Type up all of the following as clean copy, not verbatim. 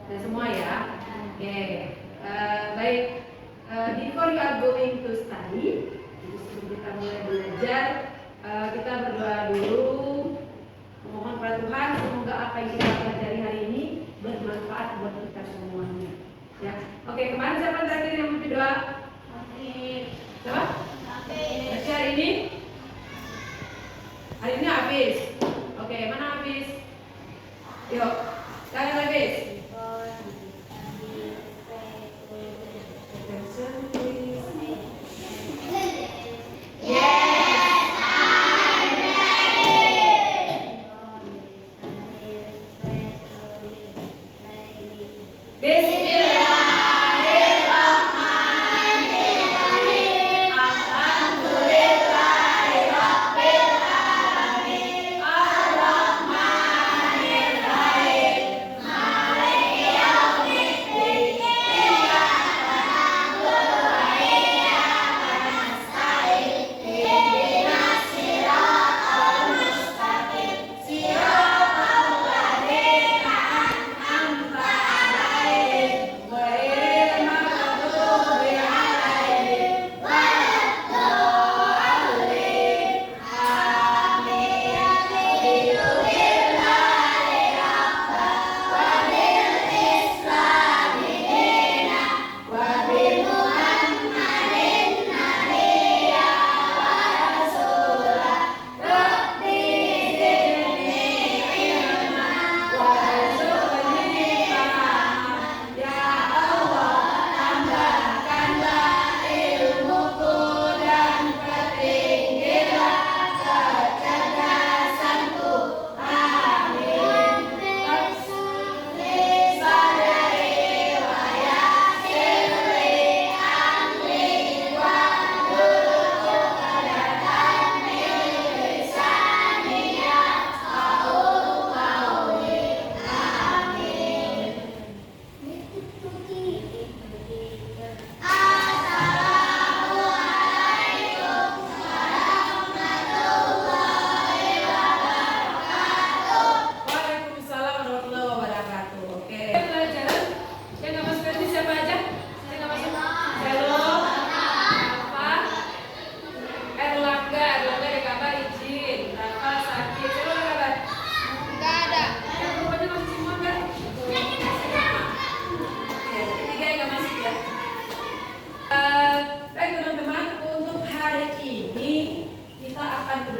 Sudah semua ya? Oke. Baik. Before you are going to study, sebelum kita mulai belajar, kita berdoa dulu. Memohon kepada Tuhan semoga apa yang kita pelajari hari ini bermanfaat buat kita semuanya. Ya. Oke, kemarin siapa terakhir yang mau berdoa? Siapa? Berarti hari ini? Hari ini habis. Oke, mana habis? Yuk, kalian habis.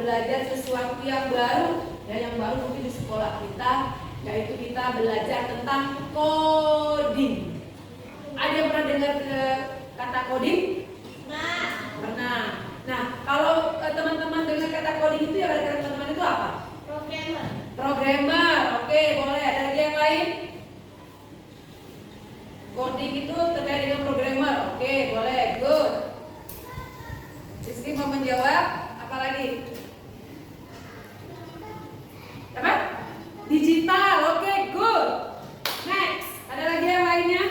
Belajar sesuatu yang baru dan yang baru mungkin di sekolah kita, yaitu kita belajar tentang coding. Ada yang pernah dengar kata coding? Pernah. Nah, kalau teman-teman dengar kata coding itu ya kata teman-teman itu apa? Programmer. Oke, boleh. Ada lagi yang lain? Coding itu terkait dengan programmer. Oke, boleh. Good. Rizky mau menjawab. Apa lagi? Apa? Digital, oke, good. Next, ada lagi yang lainnya?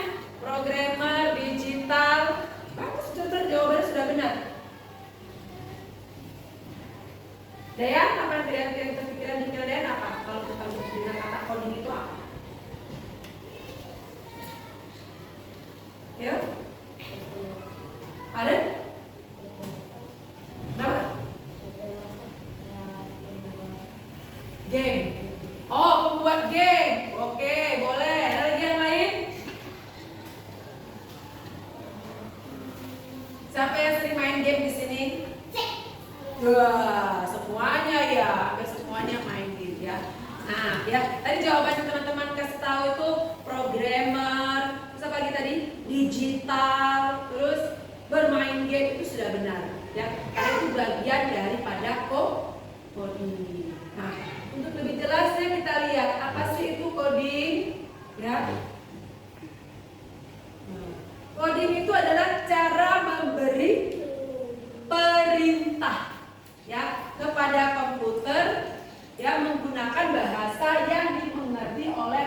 Programmer, digital. Bagus, jawabannya sudah benar. Dayan, apa yang terpikiran di Dayan apa? Kalau kita dengar kata coding itu apa? Ya? Ada? Apa? Game. Oh, membuat game. Oke, boleh. Ada lagi yang lain? Siapa yang sering main game di sini? Wah, semuanya ya. Hampir semuanya main game ya. Nah, ya. Tadi jawabannya teman-teman kasih tahu itu programmer. Terus apa lagi tadi? Digital. Terus bermain game itu sudah benar. Ya, karena itu bagian daripada coding. Nah, untuk lebih jelasnya kita lihat apa sih itu coding, ya. Coding itu adalah cara memberi perintah, ya, kepada komputer, ya, menggunakan bahasa yang dimengerti oleh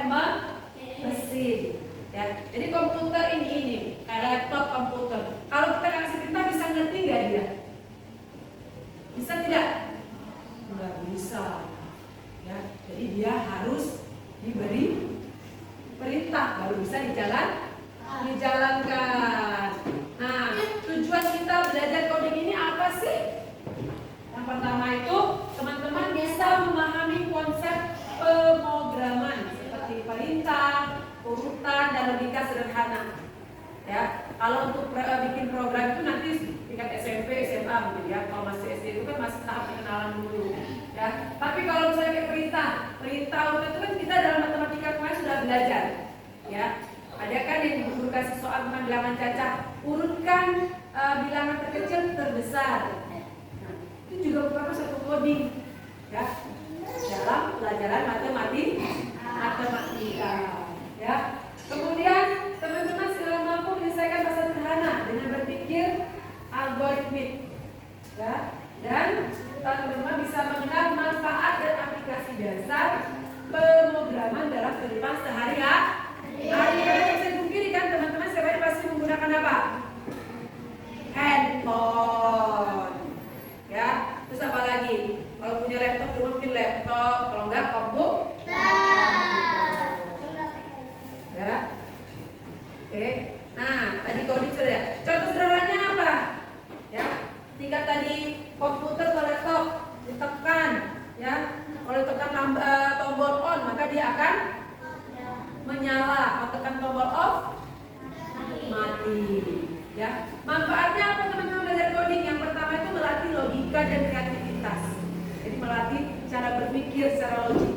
mesin, ya. Jadi komputer ini kayak laptop komputer. Kalau kita kasih perintah bisa ngerti nggak dia? Bisa tidak? Nggak bisa. Ya, jadi dia harus diberi perintah baru bisa dijalankan. Nah, tujuan kita belajar coding ini apa sih? Yang pertama itu teman-teman bisa memahami konsep pemrograman seperti perintah, urutan, dan logika sederhana. Ya, kalau untuk bikin program itu nanti tingkat SMP, SMA gitu ya. Kalau masih SD itu kan masih tahap pengenalan dulu. Ya, tapi kalau misalnya kayak perintah urutan itu kan kita dalam matematika kemarin sudah belajar. Ya, ada kan yang di guru kasih soal tentang bilangan cacah, urutkan bilangan terkecil terbesar. Nah, itu juga merupakan satu coding. Ya, dalam pelajaran matematika. Ya, kemudian teman-teman sudah mampu menyelesaikan masalah sederhana dengan berpikir algoritmik, ya, dan teman-teman bisa mengenal manfaat dan aplikasi dasar pemrograman dalam kehidupan sehari-hari. Karena bisa dipungkiri kan teman-teman setiap hari pasti menggunakan apa? Handphone, ya. Terus apa lagi? Kalau punya laptop, mungkin laptop. Kalau enggak, komputer. Ya. Oke. Nah, tadi coding sudah ya. Contoh sederhananya apa? Ya. Tingkat tadi komputer atau laptop ditekan, ya. Kalau ditekan tombol on, maka dia akan menyala. Kalau tekan tombol off, mati. Ya. Manfaatnya apa teman-teman belajar coding? Yang pertama itu melatih logika dan kreativitas. Jadi melatih cara berpikir secara logik.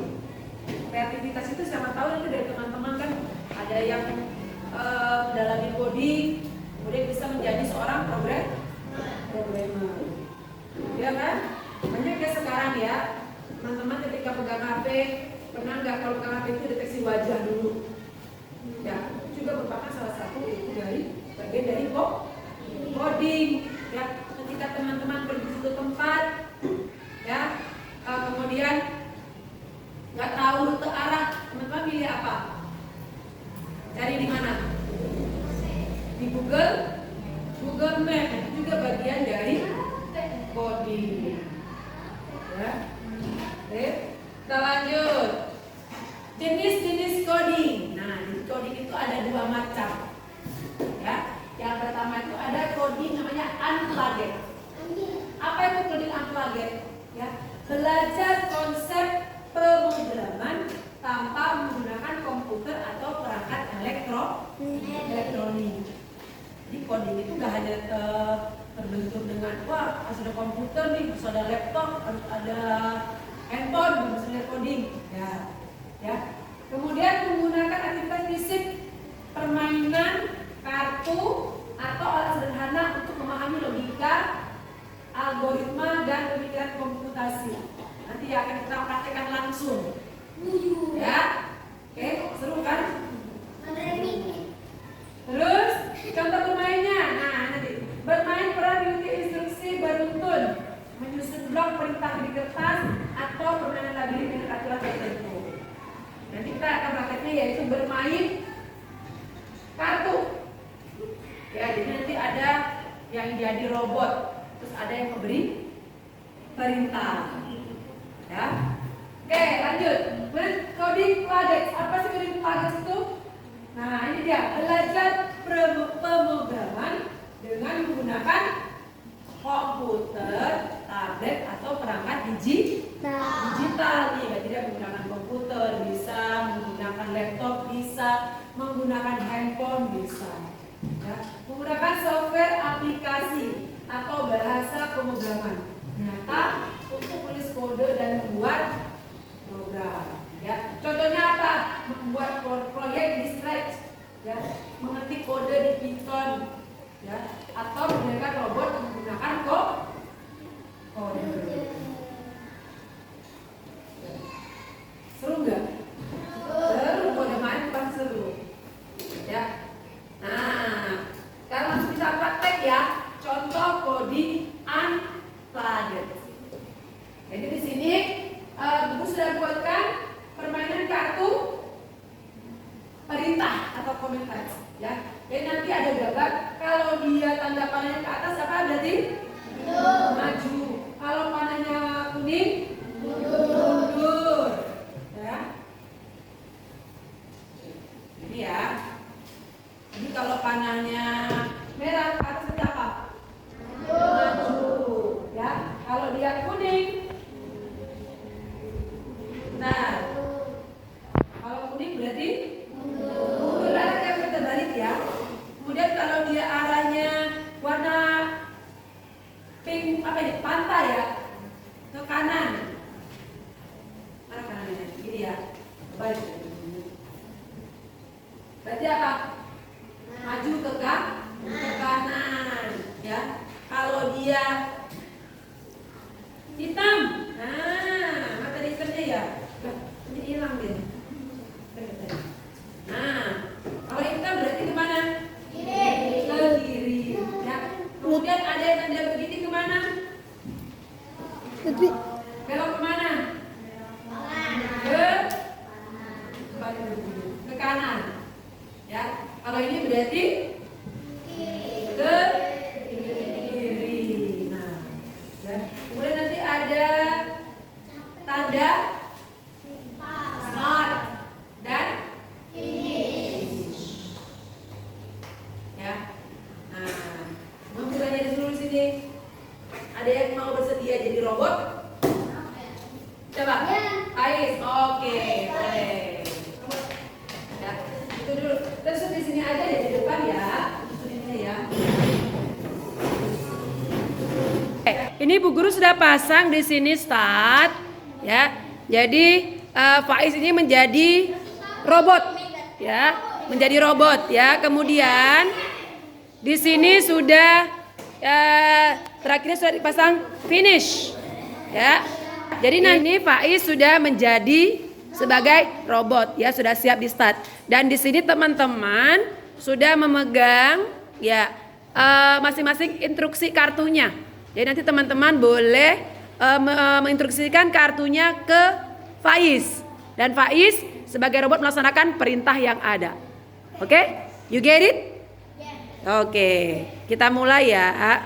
Kreativitas itu siapa tahu itu dari teman-teman kan ada yang mendalami coding, kemudian bisa menjadi seorang programmer. Ya kan? Banyak ya sekarang ya, teman-teman ketika pegang HP, pernah nggak kalau pegang HP itu deteksi wajah dulu? Ya, itu juga merupakan salah satu bagian dari coding. Ya, ketika teman-teman pergi ke tempat, ya, kemudian nggak tahu rute arah, teman-teman pilih apa? Cari di mana? Di Google Map. Itu juga bagian dari coding. Ya. Oke, kita lanjut. Jenis-jenis coding. Nah, jenis coding itu ada dua macam. Ya, yang pertama itu ada coding namanya unplugged. Apa itu coding unplugged? Ya, belajar konsep pemrograman tanpa menggunakan komputer atau perangkat elektronik. Jadi coding itu nggak hanya terbentuk dengan wah harus ada komputer nih, harus ada laptop, harus ada handphone, harus ada coding. Ya. Kemudian menggunakan aktivitas fisik, permainan, kartu atau alat sederhana untuk memahami logika, algoritma dan pemikiran komputasi. Nanti akan kita praktekkan langsung. Ya, oke, seru kan? Terus contoh bermainnya. Nah, nanti bermain peran mengikuti instruksi beruntun, menyusun blok perintah di kertas atau permainan labirin dengan aturan tertentu. Nanti kita akan prakteknya yaitu bermain kartu. Ya, jadi nanti ada yang jadi robot, terus ada yang memberi perintah. Ya. Oke, lanjut. Coding plugged. Apa sih coding plugged itu? Nah, ini dia, belajar pemrograman dengan menggunakan komputer, tablet atau perangkat digital nih. Tidak menggunakan komputer, bisa menggunakan laptop, bisa menggunakan handphone, bisa. Ya. Menggunakan software aplikasi atau bahasa pemrograman. Ternyata untuk menulis kode dan membuat program. Ya, contohnya apa? Membuat proyek di Scratch, ya, mengetik kode di Python, ya, atau menggunakan robot menggunakan kode. Seru nggak? Seru, kode main bukan seru. Ya. Nah, sekarang langsung bisa praktek ya. Contoh coding unplugged. Jadi di sini buku sudah buatkan permainan kartu perintah atau komentar, ya. Jadi nanti ada gambar. Kalau dia tanda panahnya ke atas apa berarti? Maju. Kalau panahnya kuning, mundur. Ya. Ini ya. Jadi kalau panahnya merah, atasnya apa? Maju. Ya. Kalau dia kuning, nah, kalau kuning berarti mundur. Arah yang terbalik ya. Kemudian kalau dia arahnya warna pink apa ini? Pantai ya, ke kanan. Mana kanannya? Gini ya. Balik. Berarti apa? Maju ke kanan, ya. Kalau dia hitam, nah materi hitamnya ya, ini hilang dia. Nah, kalau hitam berarti kemana? Ke kiri, ya. Kemudian ada yang tanda begini kemana? Belok kemana? Ke kanan, ya. Kalau ini berarti ke kiri. Nah, ya. Kemudian nanti ada tanda start dan finish, ya. Nah, mau bilangnya di seluruh sini. Ada yang mau bersedia jadi robot? Coba. Ais, oke, boleh. Ya, itu dulu. Terus di sini aja ya, di depan ya. Ini ya. Ini Bu Guru sudah pasang di sini start, ya. Jadi Faiz ini menjadi robot, ya, menjadi robot, ya. Kemudian di sini sudah terakhirnya sudah dipasang finish, ya. Jadi nah ini Faiz sudah menjadi sebagai robot, ya, sudah siap di start. Dan di sini teman-teman sudah memegang, ya, masing-masing instruksi kartunya. Jadi nanti teman-teman boleh menginstruksikan kartunya ke Faiz, dan Faiz sebagai robot melaksanakan perintah yang ada. Oke? You get it? Oke, kita mulai ya.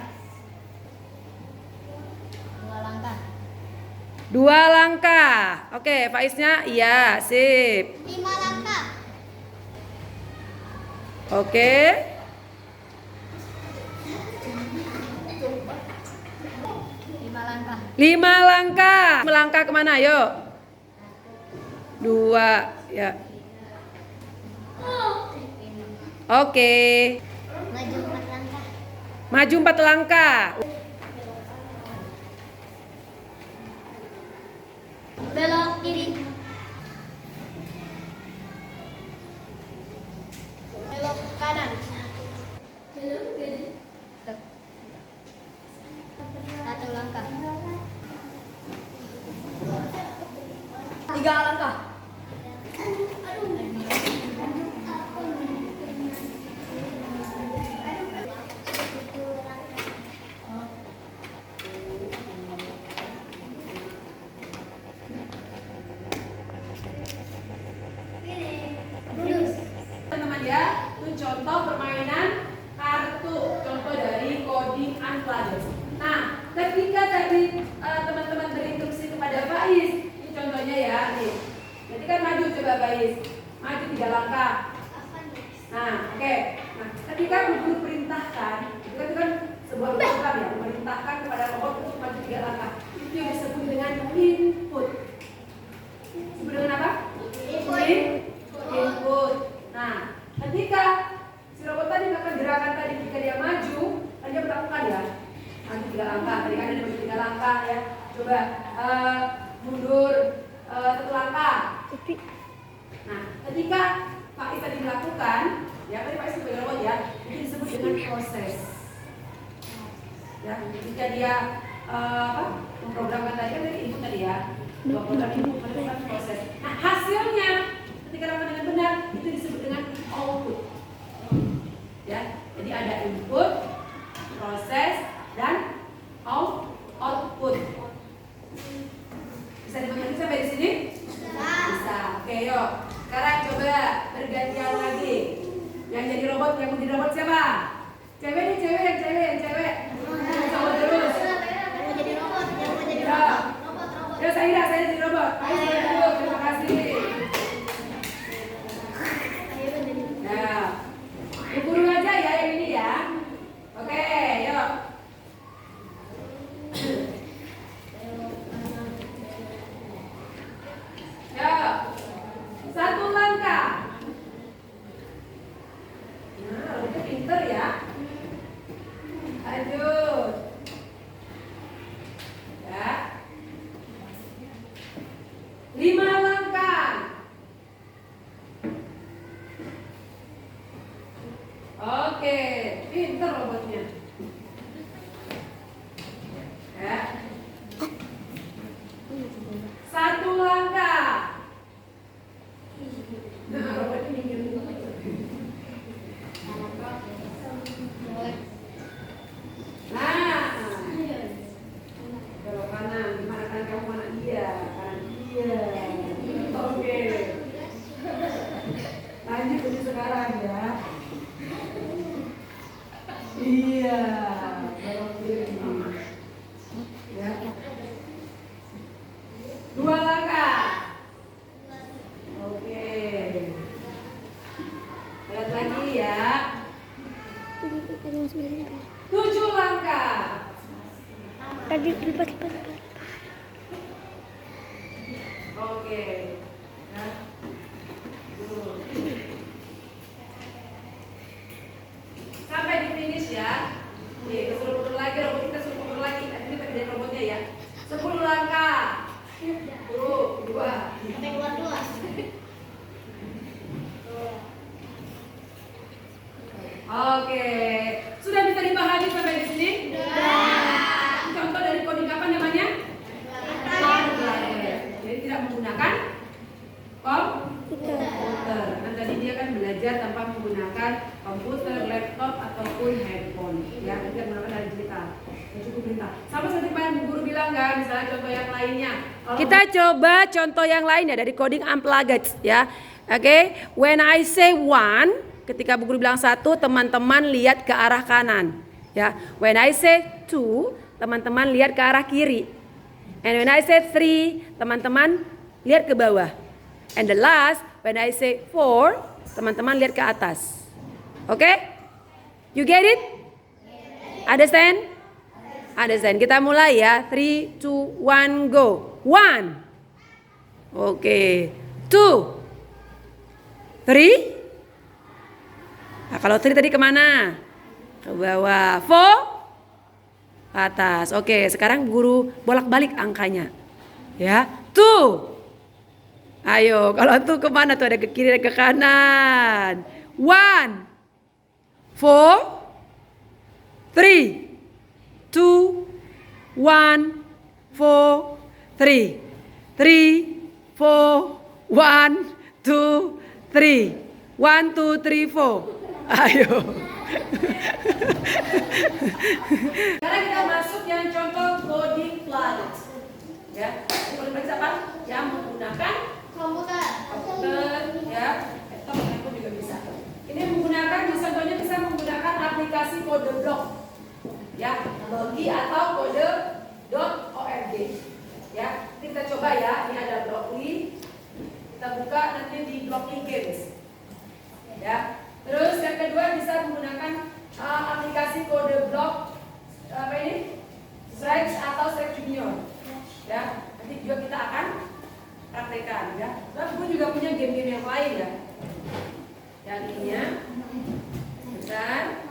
2 langkah. Oke, Faiznya iya, sip. 5 langkah. Oke. 5 langkah. 5 langkah. Melangkah kemana? Yuk. 2, ya. Oke. Maju 4 langkah. Maju 4 langkah. Belok kiri. Belok kanan. Belok kiri. 1 langkah. 3 langkah. Teman-teman ya, itu contoh permainan kartu, contoh dari coding unplugged. Nah, ketika tadi teman-teman berinstruksi kepada Faiz, ini contohnya ya, nih. Jadi kan maju, coba Faiz, maju 3 langkah. Nah, oke. Nah, ketika guru perintahkan, itu kan sebuah program ya, memerintahkan kepada robot untuk maju 3 langkah. Itu yang disebut dengan input. Disebut dengan apa? Input. Nah, ketika si robot tadi melakukan gerakan tadi, ketika dia maju, kan dia melakukan ya, maju 3 langkah. Tadi kan ada 3 langkah ya. Coba mundur 1 langkah. Nah, ketika Faiz tadi melakukan, ya tadi Faiz sebagai robot ya, itu disebut dengan proses. Ya, ketika dia memprogramkan tadi kan dari input tadi ya, program input melakukan proses. Nah, hasilnya ketika lakukan dengan benar itu disebut dengan output. Ya, jadi ada input, proses, dan output. Bisa dimengerti sampai di sini? Bisa. Oke, yuk. Sekarang coba bergantian lagi. Yang jadi robot, yang mau jadi robot siapa? Cewek nih, cewek, yang cewek. Cowok terus. Mau jadi robot, yang mau jadi Ya. robot. Ya, saya jadi robot. Ayo, dulu. Terima kasih. Ayo jadi. Nah, Bu pinter ya. Lanjut. Ya. 5 langkah. Oke, pinter robotnya. Ya. 1 langkah. Nah, robot ini gini. Nah, belok kanan. Gimana kan kamu mana dia? Kanan dia. Oke. Lanjut ini sekarang ya. Iya. Belok kiri. Ya. 2 langkah. Oke. Lihat lagi ya. 7 langkah. Tadi lipat. Oke. Ya. Tuh. Sampai di finish ya. Nih, suruh putar lagi, robot kita suruh putar lagi. Ini pekerjaan robotnya ya. 10 langkah. 10, 2. Sampai keluar dua. Oke. Sudah bisa dipahami sampai di sini? Sudah. Contoh dari coding apa namanya? Jadi tidak menggunakan komputer. Kan tadi dia kan belajar tanpa menggunakan komputer, laptop ataupun handphone. Ya, tidak menggunakan dari digital. Cukup perintah. Sama seperti Pak Guru bilang kan, misalnya contoh yang lainnya. Kita coba contoh yang lainnya dari coding unplugged ya. Oke, when I say one, ketika Bu Guru bilang 1, teman-teman lihat ke arah kanan. Ya, when I say 2, teman-teman lihat ke arah kiri. And when I say 3, teman-teman lihat ke bawah. And the last, when I say 4, teman-teman lihat ke atas. Oke? You get it? Understand? Understand. Kita mulai ya. 3, 2, 1, go. 1. Oke. 2. 3. Nah, kalau 3 tadi kemana? Ke bawah. 4. Ke atas. Oke, sekarang guru bolak-balik angkanya. Ya. 2. Ayo, kalau 2 kemana tuh? Ada ke kiri, ada ke kanan. 1. 4. 3. 2, 1, 4, 3. 3, 4, 1, 2, 3. 1, 2, 3, 4. Ayo. Sekarang kita masuk yang contoh coding planet. Ya, coding planet apa? Yang menggunakan komputer, ya, laptop, handphone juga bisa. Ini menggunakan, contohnya bisa menggunakan aplikasi kode blok. Ya, logi atau kode.org. Ya, kita coba ya. Ini ada Blockly. Kita buka nanti di Blockly Games. Ya. Terus yang kedua bisa menggunakan aplikasi kode blok apa ini? Strike atau Strike Junior. Ya, nanti juga kita akan praktekkan ya. Dan gue juga punya game-game yang lain ya. Yang ininya. Bentar.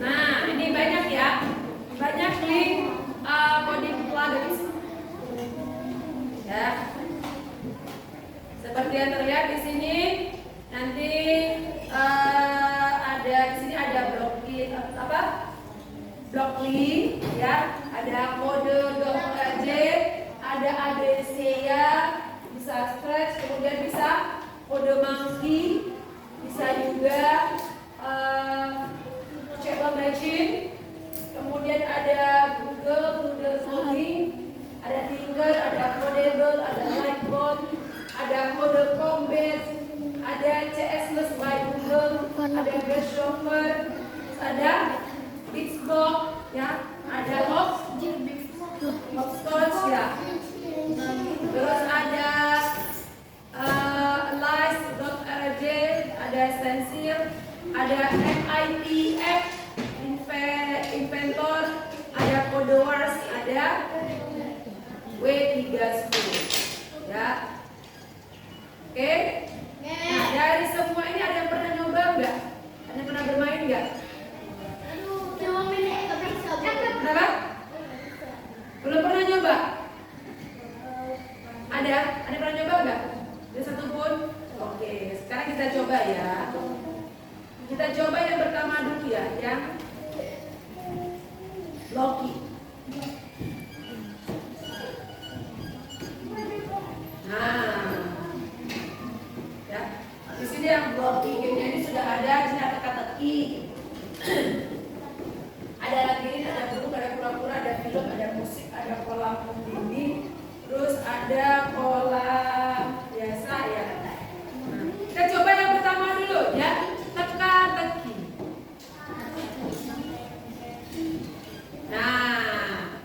Nah, ini banyak ya, banyak link coding plugins. Ya, seperti yang terlihat di sini. Nanti ada di sini ada Blockly apa? Blockly, ya, ada kode.org, ada ABC ya, bisa Scratch, kemudian bisa kode monkey, bisa juga Cable Machine, kemudian ada Google Coding, ada Tinker, ada Codable, ada Lightbone, ada Code Combat, ada CS Plus by Google, ada Grasshopper, ada Bixbox, ya, ada Hopscotch, ya, terus ada Alice.org, ada Stencil, ada MIT, ada W310 ya. Oke. Nah, dari semua ini ada yang pernah nyoba enggak? Ada yang pernah bermain enggak? Kenapa? Belum pernah nyoba? Ada? Ada pernah nyoba enggak? Ada satu pun? Oke, sekarang kita coba ya. Kita coba yang pertama dulu ya, yang Loki. Nah, ya, di sini yang Loki ini sudah ada, di sini ada teka-teki. Ada lagi, ada burung, ada kura-kura, ada film, ada musik, ada kolam dinding, terus ada kolam biasa ya. Nah, kita coba yang pertama dulu ya, teka-teki. Nah,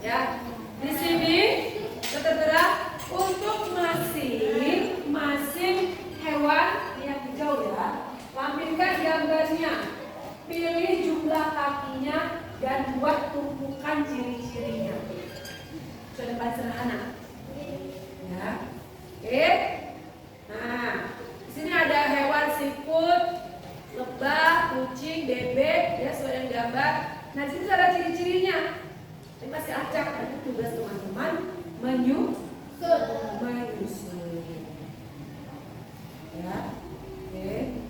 ya, di sini tertera untuk masing hewan yang hijau ya. Lampirkan gambarnya. Pilih jumlah kakinya dan buat tumpukan ciri-cirinya. Sudah paling sederhana. Ya. Oke. Nah, di sini ada hewan siput, lebah, kucing, bebek, ya sesuai dengan gambar. Nah, di sini ada ciri-cirinya. Ini masih acak, nanti tugas teman-teman menyusun. Ya. Oke.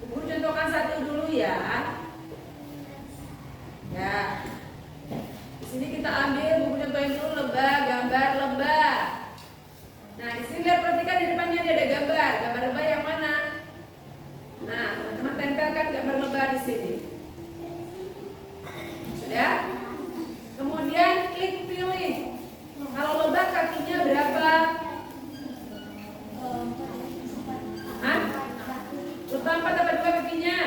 Guru contohkan satu dulu ya. Ya. Di sini kita ambil buku contohin dulu lebah, gambar lebah. Nah, di sini lihat perhatikan di depannya dia ada gambar. Gambar lebah yang mana? Nah, teman-teman tempelkan gambar lebah di sini. Sudah? Kemudian klik pilih. Kalau lebah kakinya berapa? Hah? Lebah 4 apa 2 kakinya?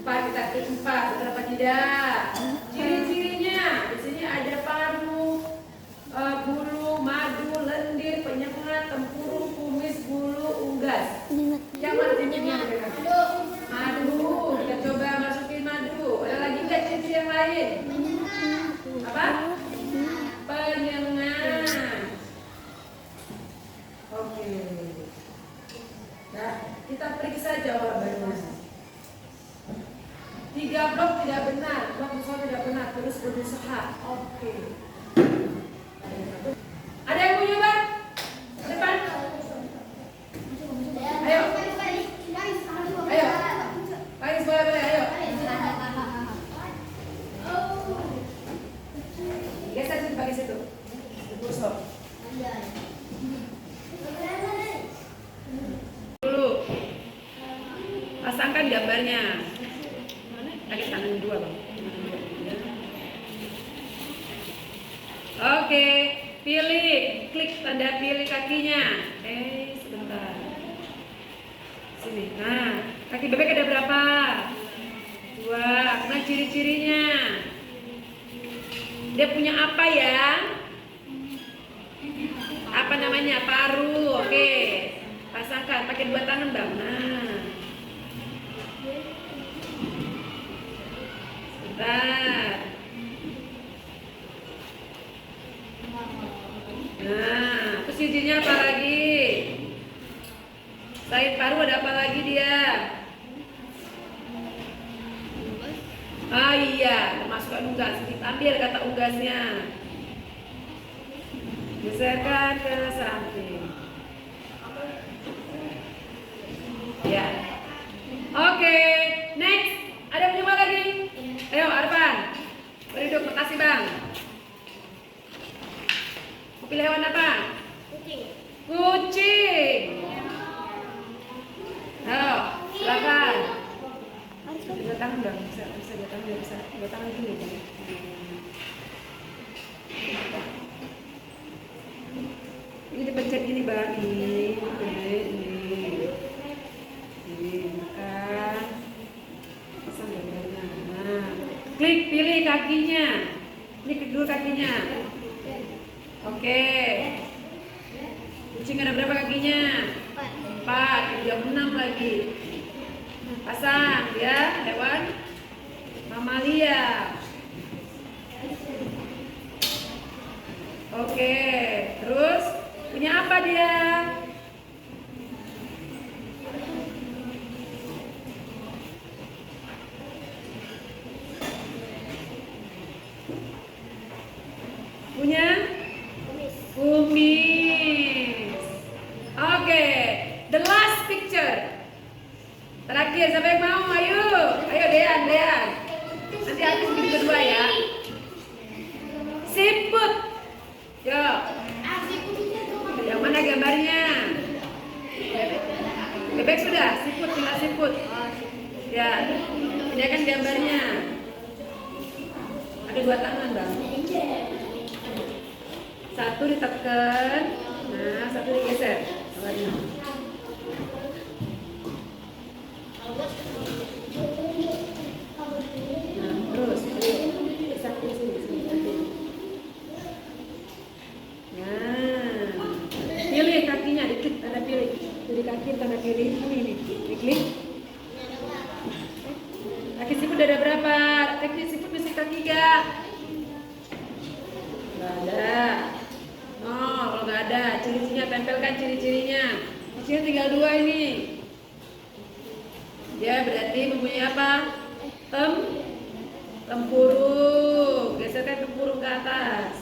4, kita klik 4. Betul apa tidak? Ciri-cirinya di sini ada paruh, bulu, madu, lendir, penyengat, tempurung, kumis, bulu, unggas. Yang mana cirinya? Madu. Kita coba masukin madu. Ada lagi nggak ciri-ciri yang lain? Apa? Penyengat. Oke. Nah, kita periksa jawabannya. 3 blok tidak benar, blok berusaha tidak benar, terus berusaha. Oke. Ada yang mau nyoba? Depan. Ayo. Ayo. Paris boleh, ayo. Geser situ, pakai situ. Kursor. Dulu. Pasangkan gambarnya. Pakai tangan dua, Bang. Oke, pilih, klik tanda pilih kakinya. Sebentar. Sini. Nah, kaki bebek ada berapa? 2. Kemudian ciri-cirinya. Dia punya apa ya? Apa namanya? Paruh. Oke. Pasangkan pakai 2 tangan, Bang. Nah. Sebentar. Nah, terus cirinya apa lagi? Selain paruh ada apa lagi dia? Ah iya, termasuk unggas. Kita ambil kata unggasnya. Geserkan ke samping. Ya. Oke, next. Ada yang coba lagi? Ayo, Arfan. Beri duduk, makasih Bang. Mau pilih hewan apa? Kucing. Ayo, silakan. Dua tangan dong, bisa dua tangan, bisa dua tangan dulu. Ini dipencet gini Bang, ini, makan, pasang gambarnya. Nah, klik pilih kakinya. Ini klik dulu kakinya. Oke. Kucing ada berapa kakinya? 4, yang 6 lagi. Pasang ya hewan. Mamalia. Oke, terus ini apa dia? Punya? Kumis. Oke, the last picture. Terakhir, siapa yang mau? Ayo, ayo Dean. Nanti habis bikin berdua ya. Siput. Yo. Yang mana gambarnya? Bebek sudah, siput, tinggal siput. Ya, ini kan gambarnya. Ada 2 tangan, Bang. Satu ditekan, nah satu digeser. Nah, terus, satu sini. Nah, pilih kakinya, diklik tanda pilih. Pilih kaki tanda kiri, ini, diklik. Kaki siput ada berapa? Kaki siput mesti kaki gak? Gak ada. Oh, kalau nggak ada, ciri-cirinya tempelkan ciri-cirinya. Di sini tinggal 2 ini. Dia berarti mempunyai apa? Tempurung. Geserkan tempurung ke atas.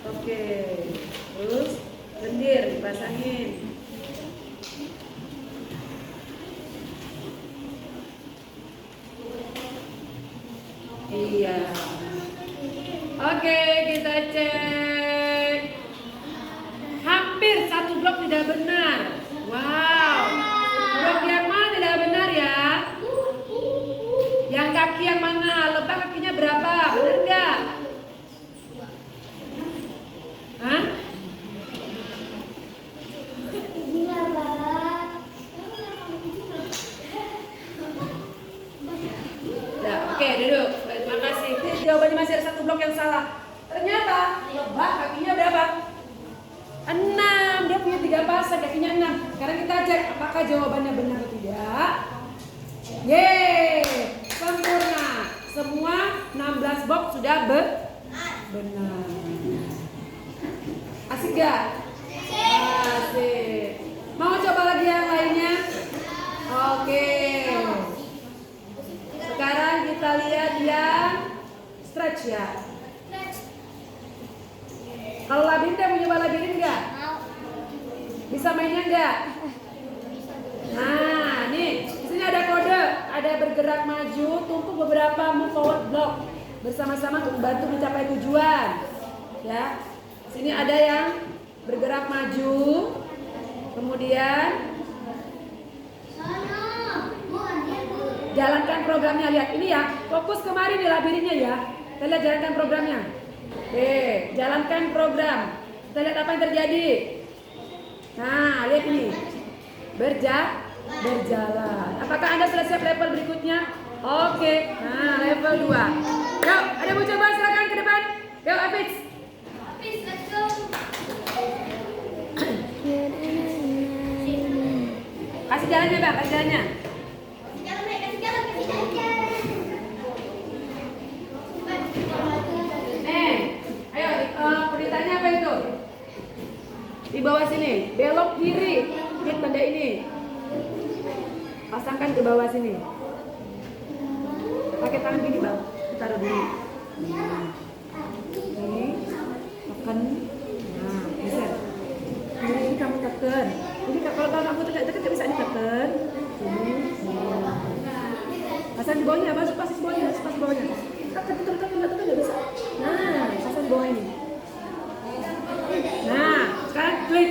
Oke. Terus lendir dipasangin. Iya. Oke, kita cek. Hampir 1 blok tidak benar. Wow. Blok yang mana tidak benar ya? Yang kaki yang mana? Lebar kakinya berapa? Benar nggak? Hah? Ya, oke, duduk. Terima kasih. Jawabannya masih ada 1 blok yang salah. Ternyata lebah kakinya berapa? 6. Dia punya 3 pasang, kakinya 6. Sekarang kita cek apakah jawabannya benar atau tidak. Yeay, sempurna. Semua 16 box sudah benar. Asik gak? Asik. Mau coba lagi yang lainnya? Oke. Sekarang kita lihat yang stretch ya. Kalau labirin, mau nyoba labirin nggak? Bisa mainnya nggak? Nah, nih, di sini ada kode, ada bergerak maju, tumpuk beberapa move forward block bersama-sama untuk membantu mencapai tujuan. Ya, sini ada yang bergerak maju, kemudian jalankan programnya. Lihat ini ya, fokus kemarin di labirinnya ya. Kita lihat jalankan programnya. Oke, jalankan program. Kita lihat apa yang terjadi. Nah, lihat ini. Berjalan. Apakah Anda sudah siap level berikutnya? Oke. Nah, level 2. Yuk, ada mau coba, silakan ke depan. Yuk, Hafiz. Let's go. Kasih jalannya, Bang, kasih jalannya. Ayo, perintahnya apa itu? Di bawah sini, belok kiri, klik tanda ini. Pasangkan ke bawah sini. Pakai tangan gini, Bang. Taruh dulu. Ini, tekan. Nah, geser. Ini kamu tekan. Jadi kalau kamu tekan bisa ditekan. Ini. Pasang di bawahnya, pas di bawahnya, pas di bawahnya. Tekan nggak bisa. Nah, pasang di bawah ini. Nah, sekarang klik.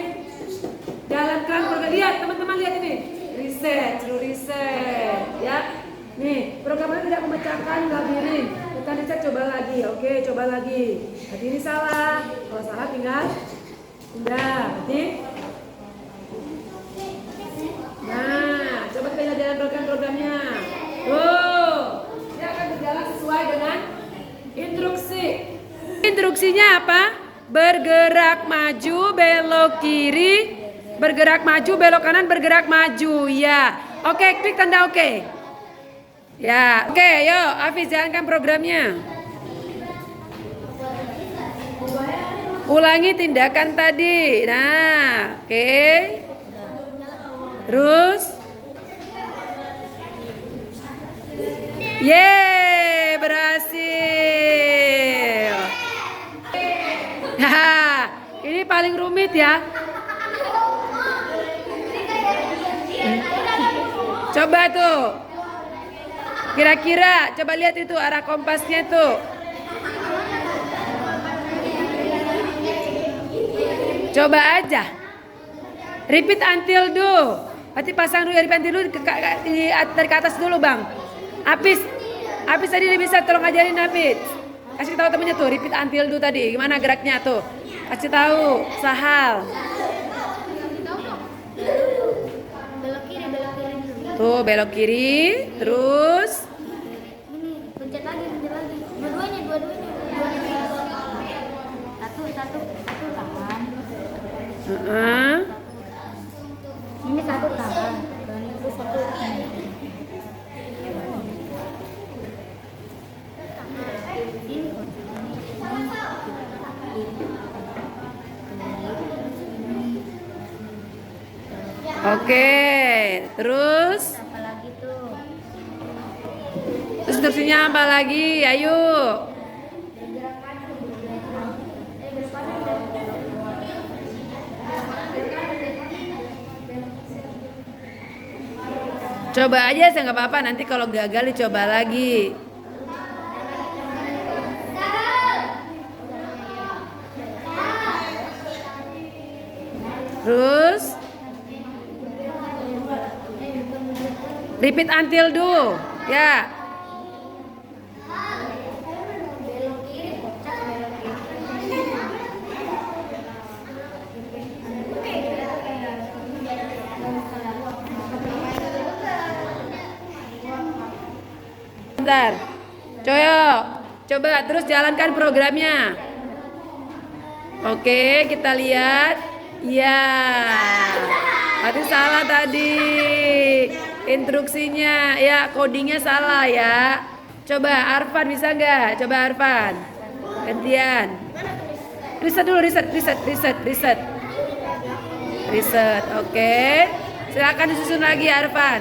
Jalankan program. Lihat, teman-teman lihat ini. Reset, suruh reset, ya. Nih, programnya tidak memecahkan labirin. Tekan reset, coba lagi. Oke, coba lagi. Tadi ini salah. Kalau salah tinggal. Udah, berarti. Nah, coba kita jalan program-programnya. Tuh, dia akan berjalan sesuai dengan instruksi. Instruksinya apa? Bergerak maju, belok kiri. Bergerak maju, belok kanan, bergerak maju. Ya. Oke, klik tanda oke. Ya. Oke, yuk Hafiz jalankan programnya. Ulangi tindakan tadi. Nah, oke. Terus. Yeay, berhasil. Nah, ini paling rumit ya. Coba tuh. Kira-kira, coba lihat itu arah kompasnya tuh. Coba aja. Repeat until do. Berarti pasang dulu repeat until do dari ke atas dulu, Bang. Apis tadi dia bisa tolong ajarin Apis. Kasih tahu temennya tuh repeat until do tadi. Gimana geraknya tuh? Kasih tahu, Sahal. Tuh belok kiri, terus Pencet lagi. Dua-duanya. Satu tangan. Ini satu tangan. Itu satu. Oke, terus Apa lagi tuh? instruksinya apa lagi? Ayo. Coba aja, saya nggak apa-apa. Nanti kalau gagal dicoba lagi. Terus repeat until do. Ya. Bentar. Coba terus jalankan programnya. Oke, kita lihat. Ya. Berarti salah tadi. Instruksinya, ya codingnya salah ya. Coba Arfan bisa nggak? Coba Arfan. Gantian. Reset dulu, reset. Oke. Silakan disusun lagi Arfan.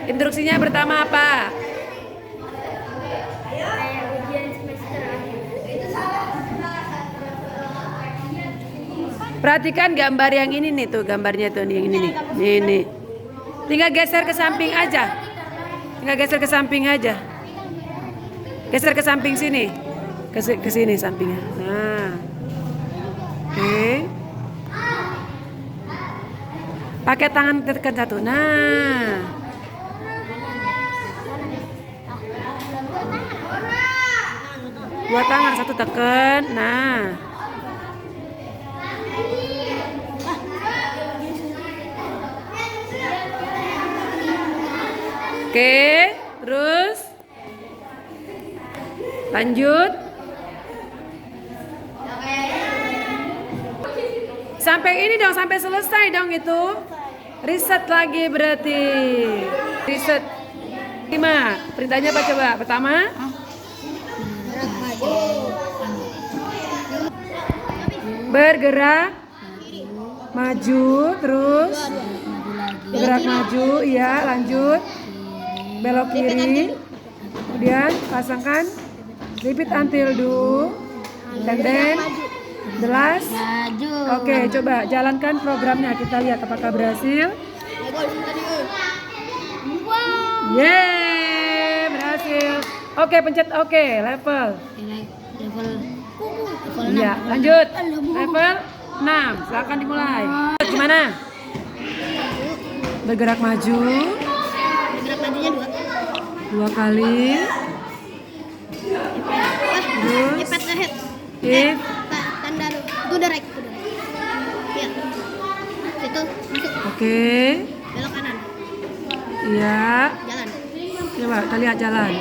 Instruksinya pertama apa? Perhatikan gambar yang ini nih tuh, gambarnya tuh yang ini nih. Ini. Tinggal geser ke samping aja. Geser ke samping sini. Ke sini sampingnya. Nah. Oke. Pakai tangan tekan satu. Nah. Dua tangan, satu tekan. Nah. Oke, terus lanjut. Sampai ini dong, sampai selesai dong itu. Reset lagi berarti. Reset. 5. Perintahnya apa coba? Pertama. Bergerak maju, terus bergerak maju, iya lanjut. Belok kiri, kemudian pasangkan repeat until do, and then the last. Oke, coba jalankan programnya, kita lihat apakah berhasil. Yeay, berhasil. Oke, pencet oke, level. Iya, lanjut. Level 6, silakan dimulai. Gimana? Bergerak maju. Majunya 2 kali. Terus if tanda itu udah right. Ya. Situ masuk. Oke. Belok kanan. Iya. Jalan. Coba kita lihat jalan.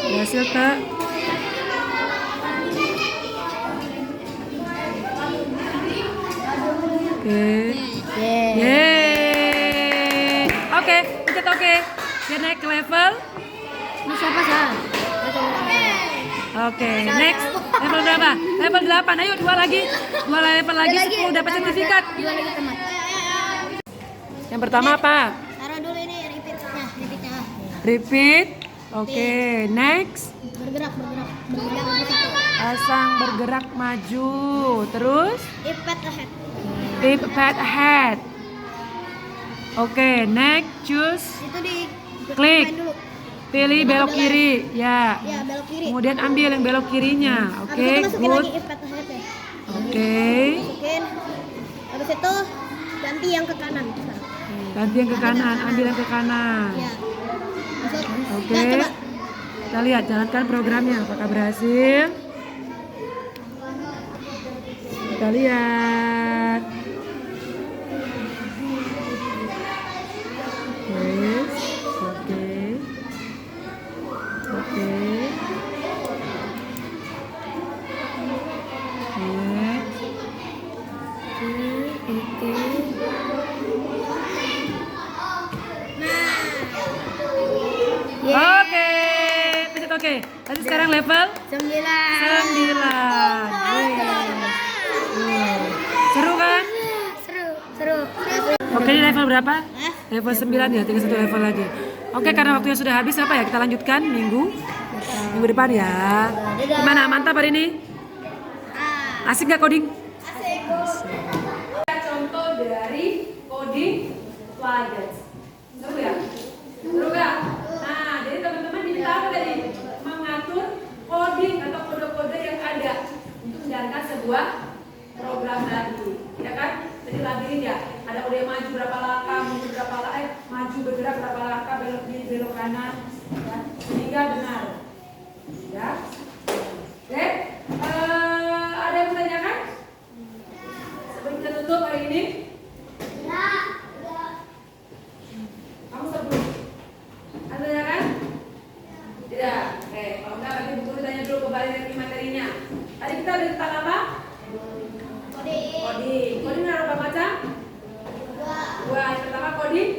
Berhasil ke Oke. Yeah. Yeay. Oke, pencet oke. Biar naik ke level. Ini siapa sah? Oke, next. Level berapa? Level 8. Ayo dua lagi. Dua level lagi 10 dapat sertifikat. Dua lagi teman. Yang pertama apa? Taruh dulu ini repeatnya. Repeat. Oke, next. Bergerak. Satu. Pasang bergerak maju. Terus If pad ahead. tip pad ahead. Oke, next choose. Itu di Klik. dulu. Pilih belok kiri. Ya. Ya, belok kiri. Kemudian ambil yang belok kirinya. Habis Oke, itu masukin good. lagi if pad ahead ya. Oke. Masukin. Habis itu ganti yang ke kanan sekarang. Ganti yang ke kanan, ambil yang ke kanan. Ya. Masuk. Oke. Nah, coba. Kita lihat jalankan programnya apakah berhasil. Kita lihat. Yes. Oke. Oke. Yes. Oke. Oke. Pencet oke. Tadi sekarang level 9. 9. Seru kan? Seru. Oke, ini level berapa? Hah? Level 9 ya, tinggal 1 level lagi. Oke, karena waktunya sudah habis apa ya? Kita lanjutkan minggu depan ya. Gimana? Mantap hari ini? Asik gak coding? Contoh dari coding plugins. Seru ya? Seru gak? Nah, jadi teman-teman diminta apa tadi? Mengatur coding atau kode-kode yang ada untuk menjalankan sebuah program tadi, ya kan? Jadi labirin ya, ada kode yang maju berapa langkah, mundur berapa langkah, maju bergerak berapa langkah, belok kiri, belok kanan, ya, sehingga benar. Ya, oke. Ada yang menanyakan? Sebelum kita tutup hari ini? Kamu sebelum? Ada tanyakan? Tidak. Oke, kalau enggak nanti Bu Guru tanya dulu kembali dari materinya. Tadi kita udah tentang apa? Coding. Coding ada berapa macam? Dua. Yang pertama coding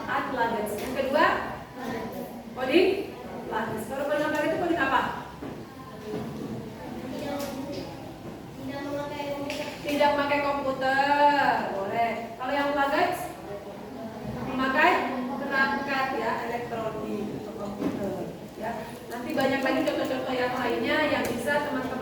plugins. Yang kedua coding plugins. Kalau coding plugins itu coding apa? Tidak memakai komputer. Boleh. Kalau yang plugins memakai perangkat ya elektronik atau komputer. Ya. Nanti banyak lagi contoh-contoh yang lainnya yang bisa teman-teman